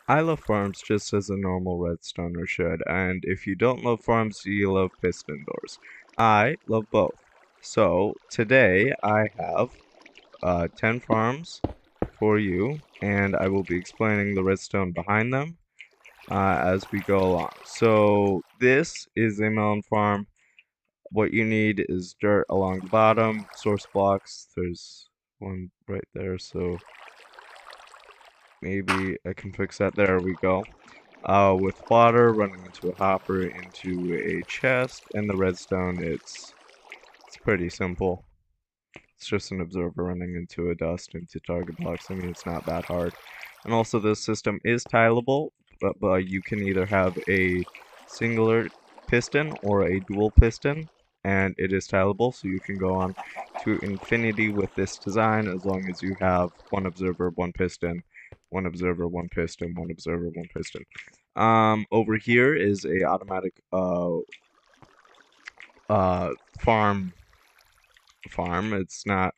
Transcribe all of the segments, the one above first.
I love farms just as a normal redstoner should, and if you don't love farms, you love piston doors. I love both. So today I have 10 farms for you, and I will be explaining the redstone behind them as we go along. So this is a melon farm. What you need is dirt along the bottom, source blocks. There's one right there, so maybe I can fix that. There we go. With water running into a hopper into a chest, and the redstone, it's pretty simple. It's just an observer running into a dust into target blocks. I mean, it's not that hard. And also, this system is tileable, but you can either have a singular piston or a dual piston, and it is tileable, so you can go on to infinity with this design as long as you have one observer, one piston, one observer, one piston, one observer, one piston. Over here is a automatic uh farm. It's not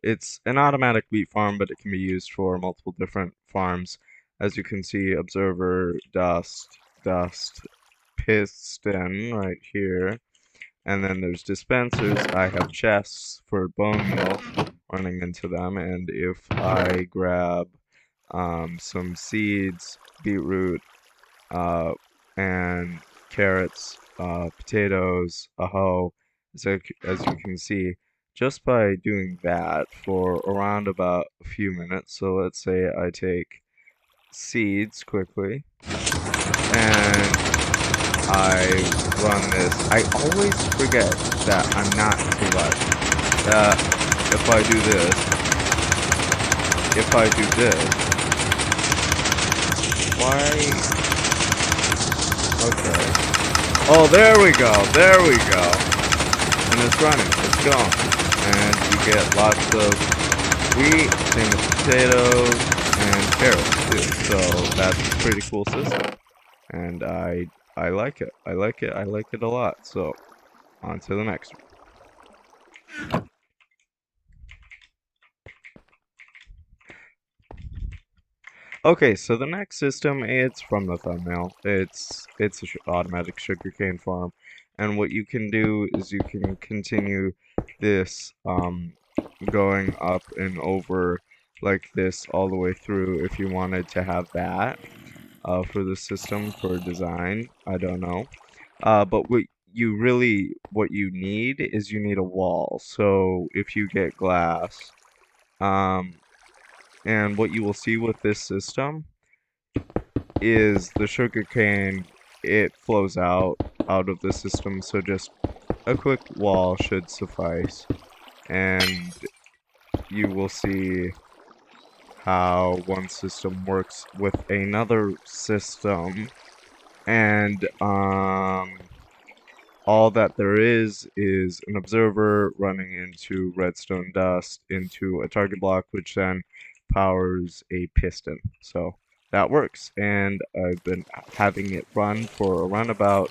It's an automatic wheat farm, but it can be used for multiple different farms. As you can see, observer, dust, piston right here. And then there's dispensers. I have chests for bone meal running into them. And if I grab some seeds, beetroot, uh, and carrots, potatoes, a hoe. So as you can see, just by doing that for around about a few minutes. So let's say I take seeds quickly and I run this. I always forget that I'm not too much. That if I do this, why? Okay. Oh, there we go. There we go. And it's running. It's going. And you get lots of wheat, same with potatoes, and carrots too. So that's a pretty cool system. And I like it. I like it. I like it a lot. So on to the next one. Okay, so the next system, it's from the thumbnail. It's a automatic sugarcane farm, and what you can do is you can continue this going up and over like this all the way through if you wanted to have that for the system for design. I don't know. But what you need is you need a wall. So if you get glass, um, and what you will see with this system is the sugarcane, it flows out of the system, so just a quick wall should suffice. And you will see how one system works with another system. And all that there is an observer running into redstone dust into a target block, which then powers a piston. So that works, and I've been having it run for around about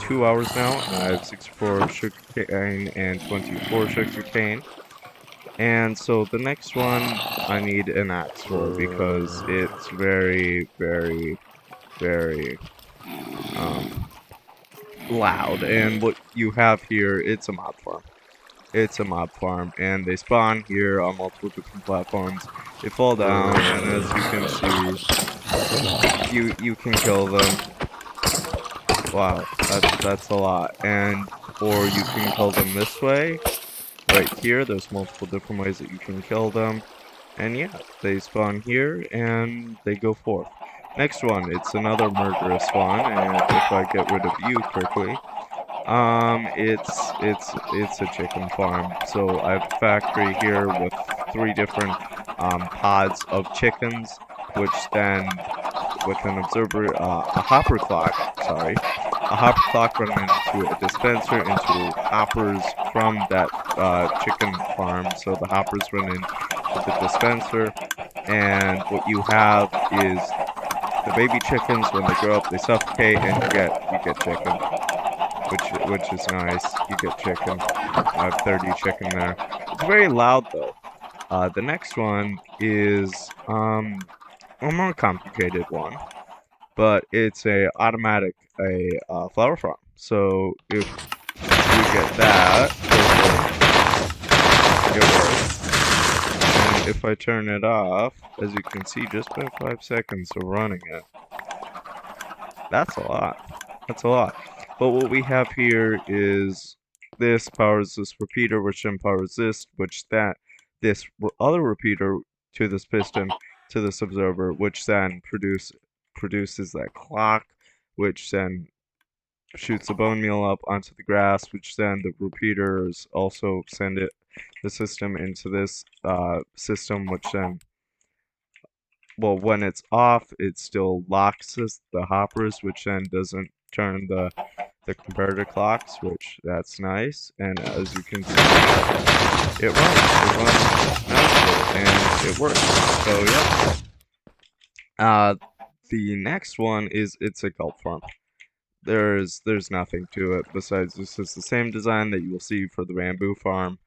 2 hours now. I have 64 sugarcane and 24 sugarcane. And so the next one I need an axe for because it's very, very, very um, loud. And what you have here, it's a mob farm. It's a mob farm, and they spawn here on multiple different platforms. They fall down, and as you can see, you can kill them. Wow, that's a lot. And or you can kill them this way, right here. There's multiple different ways that you can kill them. And yeah, they spawn here and they go forth. Next one, it's another murderous one, and if I get rid of you quickly, it's a chicken farm. So I have a factory here with 3 different pods of chickens, which then with an observer, a hopper clock, sorry, a hopper clock running into a dispenser into hoppers from that chicken farm. So the hoppers run into the dispenser, and what you have is the baby chickens. When they grow up, they suffocate, and you get chicken, which is nice. You get chicken. I have 30 chicken there. It's very loud though. The next one is a more complicated one, but it's a automatic flower farm. So if we get that piston, it works. And if I turn it off, as you can see, just by 5 seconds of running it, that's a lot. That's a lot. But what we have here is this powers this repeater, which then powers this other repeater to this piston to this observer, which then produces that clock, which then shoots the bone meal up onto the grass, which then the repeaters also send the system into this system, which then, well, when it's off, it still locks the hoppers, which then doesn't turn the comparator clocks, which that's nice. And as you can see, it runs nicely and it works. So yeah. The next one is it's a kelp farm. There's nothing to it besides this is the same design that you will see for the bamboo farm.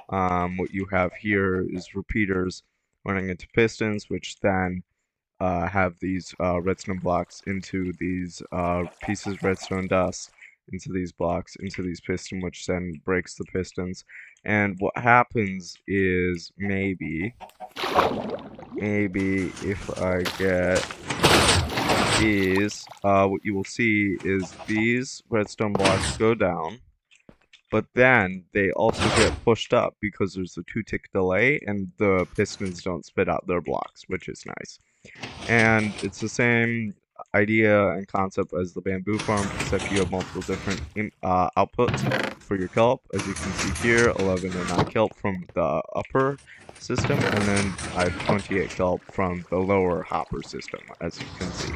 What you have here is repeaters running into pistons, which then have these redstone blocks into these pieces of redstone dust into these blocks into these pistons, which then breaks the pistons. And what happens is maybe if I get these, what you will see is these redstone blocks go down, but then they also get pushed up because there's a 2-tick delay and the pistons don't spit out their blocks, which is nice. And it's the same idea and concept as the bamboo farm, except you have multiple different outputs for your kelp. As you can see here, 11 and 9 kelp from the upper system, and then I have 28 kelp from the lower hopper system, as you can see.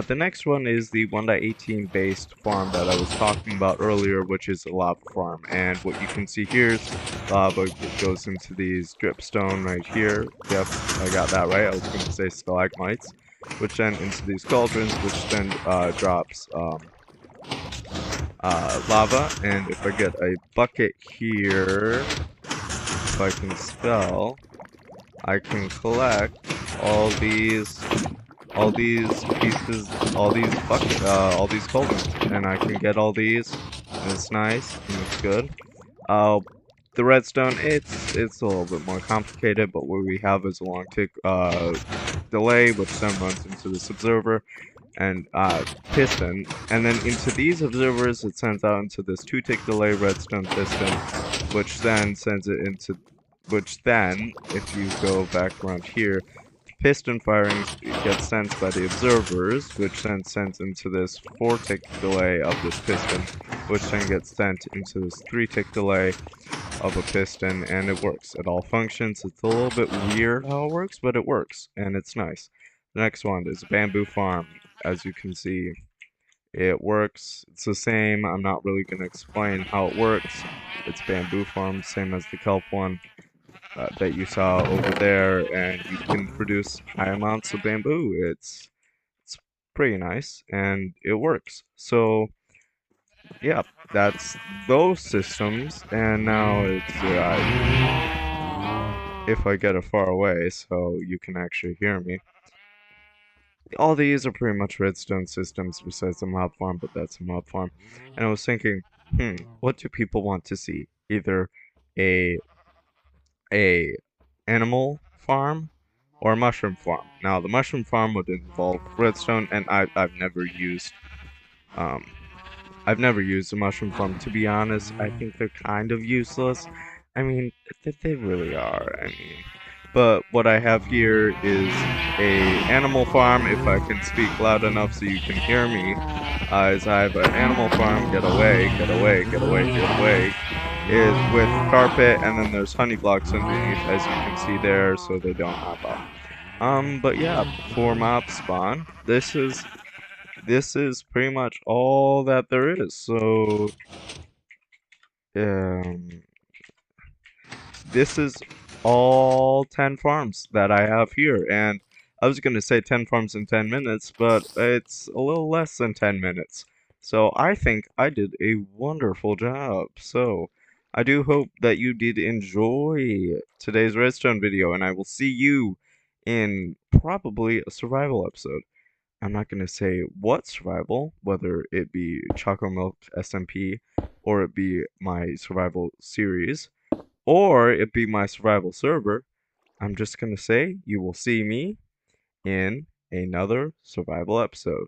The next one is the 1.18 based farm that I was talking about earlier, which is a lava farm. And what you can see here is lava goes into these dripstone right here. Yep, I got that right. I was going to say stalagmites, which then into these cauldrons, which then drops lava. And if I get a bucket here, if I can spell, I can collect all these pieces, all these cauldrons, and I can get all these, and it's nice, and it's good. Uh, the redstone, it's a little bit more complicated, but what we have is a long tick delay, which then runs into this observer and piston, and then into these observers, it sends out into this 2-tick delay redstone piston, which then sends it into, which then, if you go back around here, piston firings get sensed by the observers, which then sends into this 4-tick delay of this piston, which then gets sent into this 3-tick delay of a piston, and it works. It all functions. It's a little bit weird how it works, but it works, and it's nice. The next one is bamboo farm. As you can see, it works. It's the same. I'm not really going to explain how it works. It's bamboo farm, same as the kelp one that you saw over there, and you can produce high amounts of bamboo. It's pretty nice, and it works. So yeah, that's those systems, and now it's if I get it far away so you can actually hear me. All these are pretty much redstone systems besides the mob farm, but that's a mob farm. And I was thinking, what do people want to see? Either a a animal farm or a mushroom farm. Now, the mushroom farm would involve redstone, and um, I've never used a mushroom farm. To be honest, I think they're kind of useless. I mean, they really are. I mean, but what I have here is a animal farm. If I can speak loud enough so you can hear me, is I have an animal farm. Get away! Get away! Get away! Get away! Is with carpet, and then there's honey blocks underneath, as you can see there, so they don't hop off. But yeah, for mob spawn, this is pretty much all that there is. So, um, this is all 10 farms that I have here, and I was gonna say 10 farms in 10 minutes, but it's a little less than 10 minutes. So I think I did a wonderful job. So I do hope that you did enjoy today's redstone video, and I will see you in probably a survival episode. I'm not going to say what survival, whether it be Chocolate Milk SMP, or it be my survival series, or it be my survival server. I'm just going to say you will see me in another survival episode.